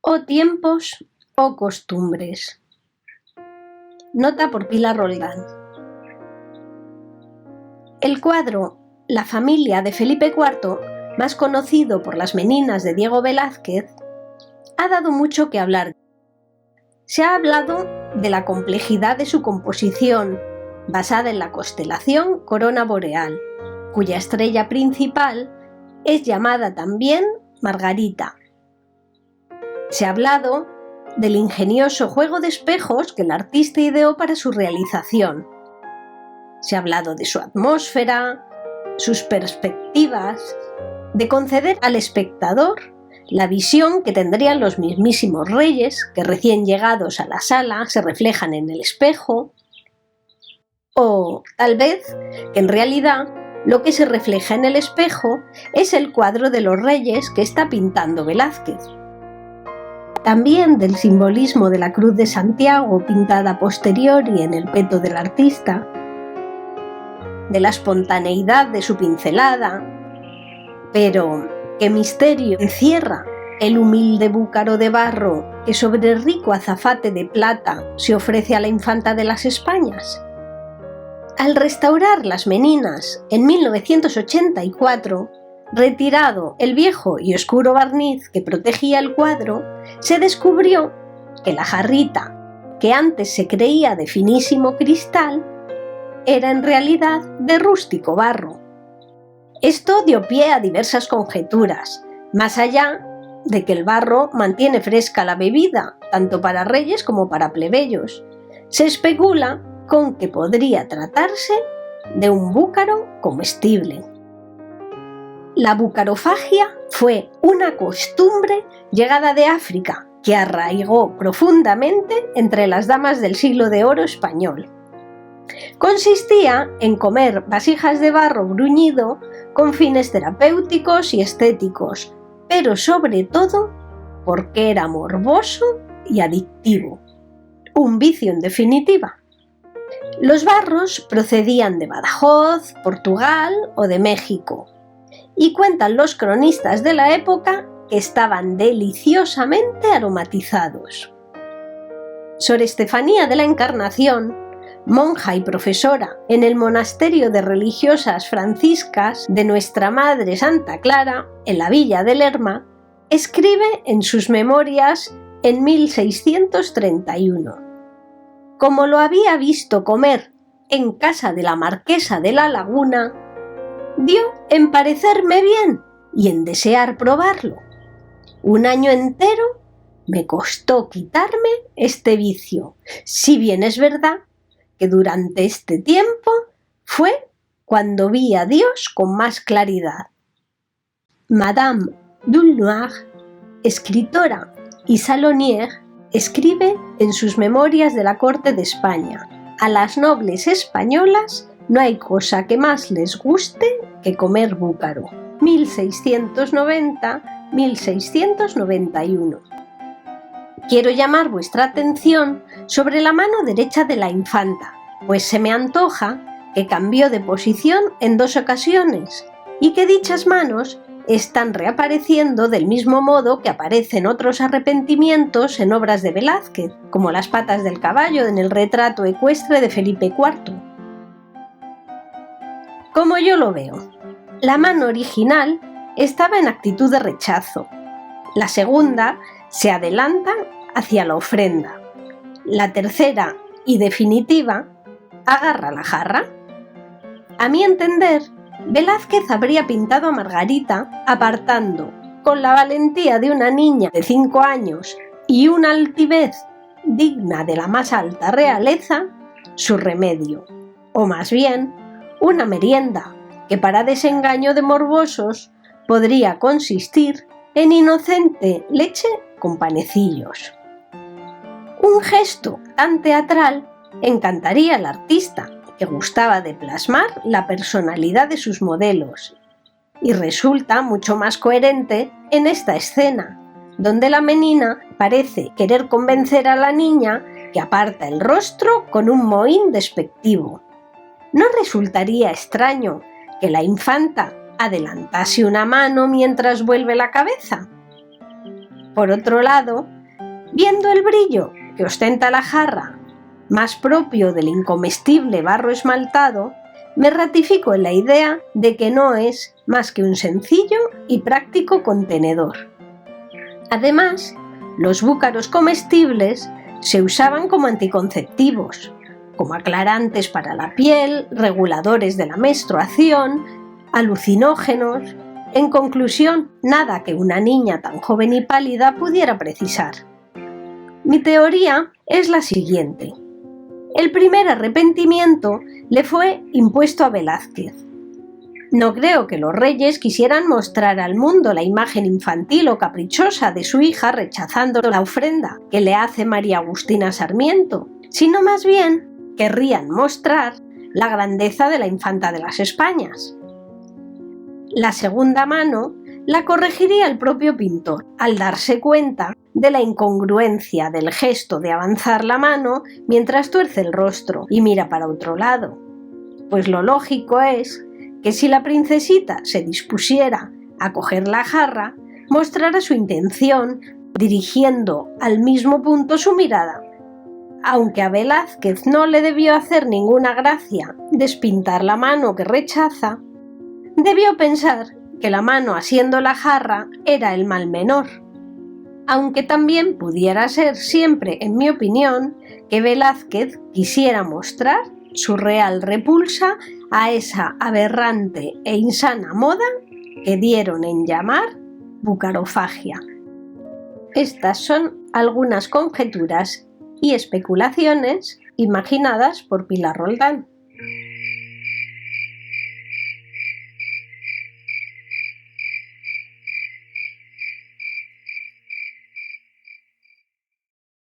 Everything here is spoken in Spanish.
o tiempos o costumbres. Nota por Pilar Roldán. El cuadro La familia de Felipe IV, más conocido por Las Meninas de Diego Velázquez, ha dado mucho que hablar. Se ha hablado de la complejidad de su composición, basada en la constelación Corona Boreal, cuya estrella principal es llamada también Margarita. Se ha hablado del ingenioso juego de espejos que el artista ideó para su realización. Se ha hablado de su atmósfera, sus perspectivas, de conceder al espectador la visión que tendrían los mismísimos reyes que recién llegados a la sala se reflejan en el espejo, o tal vez que en realidad lo que se refleja en el espejo es el cuadro de los reyes que está pintando Velázquez. También del simbolismo de la Cruz de Santiago pintada a posteriori en el peto del artista, de la espontaneidad de su pincelada, pero ¿qué misterio encierra el humilde búcaro de barro que sobre el rico azafate de plata se ofrece a la infanta de las Españas? Al restaurar Las Meninas en 1984, retirado el viejo y oscuro barniz que protegía el cuadro, se descubrió que la jarrita, que antes se creía de finísimo cristal, era en realidad de rústico barro. Esto dio pie a diversas conjeturas, más allá de que el barro mantiene fresca la bebida, tanto para reyes como para plebeyos. Se especula con que podría tratarse de un búcaro comestible. La bucarofagia fue una costumbre llegada de África que arraigó profundamente entre las damas del siglo de oro español. Consistía en comer vasijas de barro bruñido con fines terapéuticos y estéticos, pero sobre todo porque era morboso y adictivo. Un vicio en definitiva. Los barros procedían de Badajoz, Portugal o de México, y cuentan los cronistas de la época que estaban deliciosamente aromatizados. Sor Estefanía de la Encarnación, monja y profesora en el monasterio de religiosas franciscas de Nuestra Madre Santa Clara, en la villa de Lerma, escribe en sus memorias en 1631: como lo había visto comer en casa de la marquesa de la Laguna, dio en parecerme bien y en desear probarlo. Un año entero me costó quitarme este vicio, si bien es verdad que durante este tiempo fue cuando vi a Dios con más claridad. Madame d'Aulnoy, escritora y salonier, escribe en sus memorias de la corte de España: a las nobles españolas no hay cosa que más les guste que comer búcaro. 1690-1691. Quiero llamar vuestra atención sobre la mano derecha de la infanta, pues se me antoja que cambió de posición en 2 ocasiones y que dichas manos están reapareciendo del mismo modo que aparecen otros arrepentimientos en obras de Velázquez, como las patas del caballo en el retrato ecuestre de Felipe IV. Como yo lo veo, la mano original estaba en actitud de rechazo, la segunda se adelanta hacia la ofrenda, la tercera y definitiva agarra la jarra. A mi entender, Velázquez habría pintado a Margarita apartando, con la valentía de una niña de 5 años y una altivez digna de la más alta realeza, su remedio, o más bien, una merienda que para desengaño de morbosos podría consistir en inocente leche con panecillos. Un gesto tan teatral encantaría al artista, que gustaba de plasmar la personalidad de sus modelos, y resulta mucho más coherente en esta escena, donde la menina parece querer convencer a la niña que aparta el rostro con un mohín despectivo. ¿No resultaría extraño que la infanta adelantase una mano mientras vuelve la cabeza? Por otro lado, viendo el brillo que ostenta la jarra, más propio del incomestible barro esmaltado, me ratifico en la idea de que no es más que un sencillo y práctico contenedor. Además, los búcaros comestibles se usaban como anticonceptivos, como aclarantes para la piel, reguladores de la menstruación, alucinógenos. En conclusión, nada que una niña tan joven y pálida pudiera precisar. Mi teoría es la siguiente. El primer arrepentimiento le fue impuesto a Velázquez. No creo que los reyes quisieran mostrar al mundo la imagen infantil o caprichosa de su hija rechazando la ofrenda que le hace María Agustina Sarmiento, sino más bien querrían mostrar la grandeza de la infanta de las Españas. La segunda mano la corregiría el propio pintor, al darse cuenta de la incongruencia del gesto de avanzar la mano mientras tuerce el rostro y mira para otro lado. Pues lo lógico es que si la princesita se dispusiera a coger la jarra, mostrara su intención dirigiendo al mismo punto su mirada. Aunque a Velázquez no le debió hacer ninguna gracia despintar la mano que rechaza, debió pensar que la mano asiendo la jarra era el mal menor, aunque también pudiera ser siempre, en mi opinión, que Velázquez quisiera mostrar su real repulsa a esa aberrante e insana moda que dieron en llamar bucarofagia. Estas son algunas conjeturas y especulaciones imaginadas por Pilar Roldán.